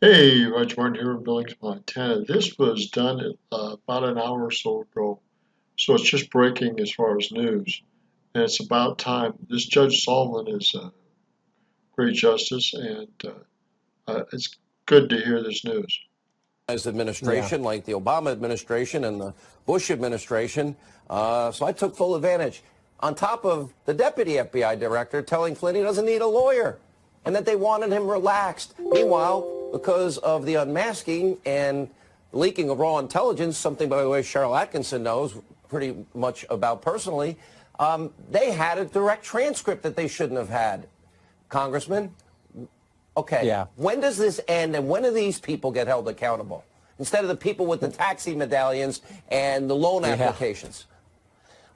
Hey, Raj Martin here in Billings, Montana. This was done about an hour or so ago, so it's just breaking as far as news. And it's about time. This Judge Sullivan is a great justice, and it's good to hear this news. Administration, like the Obama administration and the Bush administration. So I took full advantage. On top of the deputy FBI director telling Flynn he doesn't need a lawyer and that they wanted him relaxed. Meanwhile, because of the unmasking and leaking of raw intelligence, something, by the way, Cheryl Atkinson knows pretty much about personally, they had a direct transcript that they shouldn't have had. Congressman, okay. Yeah. When does this end, and when do these people get held accountable? Instead of the people with the taxi medallions and the loan applications.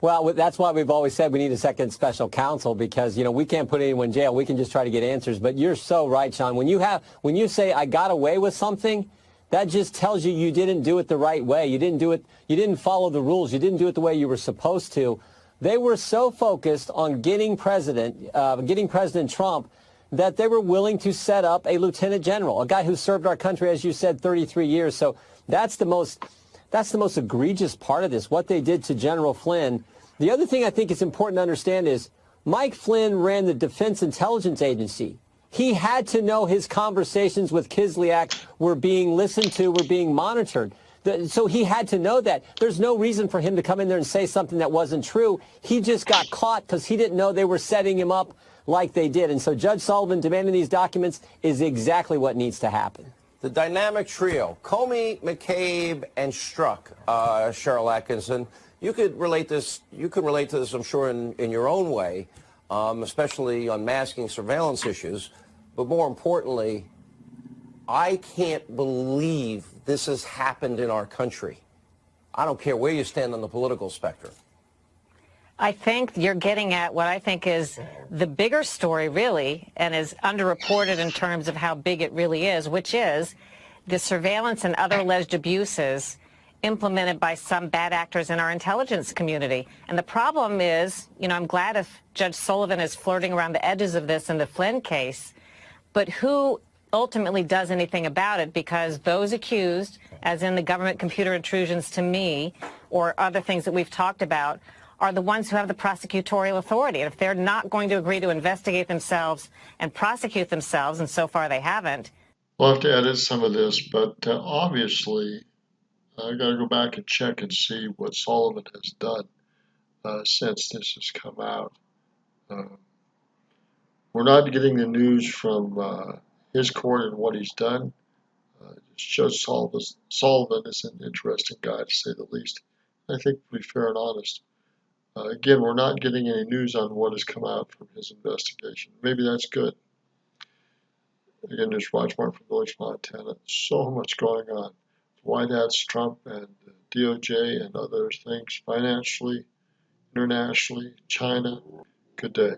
Well, that's why we've always said we need a second special counsel because, we can't put anyone in jail. We can just try to get answers. But you're so right, Sean. When you say I got away with something, that just tells you didn't do it the right way. You didn't do it. You didn't follow the rules. You didn't do it the way you were supposed to. They were so focused on getting President Trump that they were willing to set up a lieutenant general, a guy who served our country, as you said, 33 years. So that's the most egregious part of this, what they did to General Flynn. The other thing I think is important to understand is Mike Flynn ran the Defense Intelligence Agency. He had to know his conversations with Kislyak were being listened to, were being monitored. So he had to know that. There's no reason for him to come in there and say something that wasn't true. He just got caught because he didn't know they were setting him up like they did. And so Judge Sullivan demanding these documents is exactly what needs to happen. The dynamic trio, Comey, McCabe, and Strzok, Cheryl Atkinson. You could relate this. You can relate to this, I'm sure, in your own way, especially on masking surveillance issues. But more importantly, I can't believe this has happened in our country. I don't care where you stand on the political spectrum. I think you're getting at what I think is the bigger story, really, and is underreported in terms of how big it really is, which is the surveillance and other alleged abuses implemented by some bad actors in our intelligence community. And the problem is, I'm glad if Judge Sullivan is flirting around the edges of this in the Flynn case, but who ultimately does anything about it? Because those accused, as in the government computer intrusions to me or other things that we've talked about, are the ones who have the prosecutorial authority. And if they're not going to agree to investigate themselves and prosecute themselves, and so far they haven't. We'll have to edit some of this, but obviously, I got to go back and check and see what Sullivan has done since this has come out. We're not getting the news from his court and what he's done. Judge Sullivan is an interesting guy, to say the least. I think to be fair and honest. Again, we're not getting any news on what has come out from his investigation. Maybe that's good. Again, there's Raj Martin from Village, Montana. So much going on. Why that's Trump and DOJ and other things, financially, internationally, China. Good day.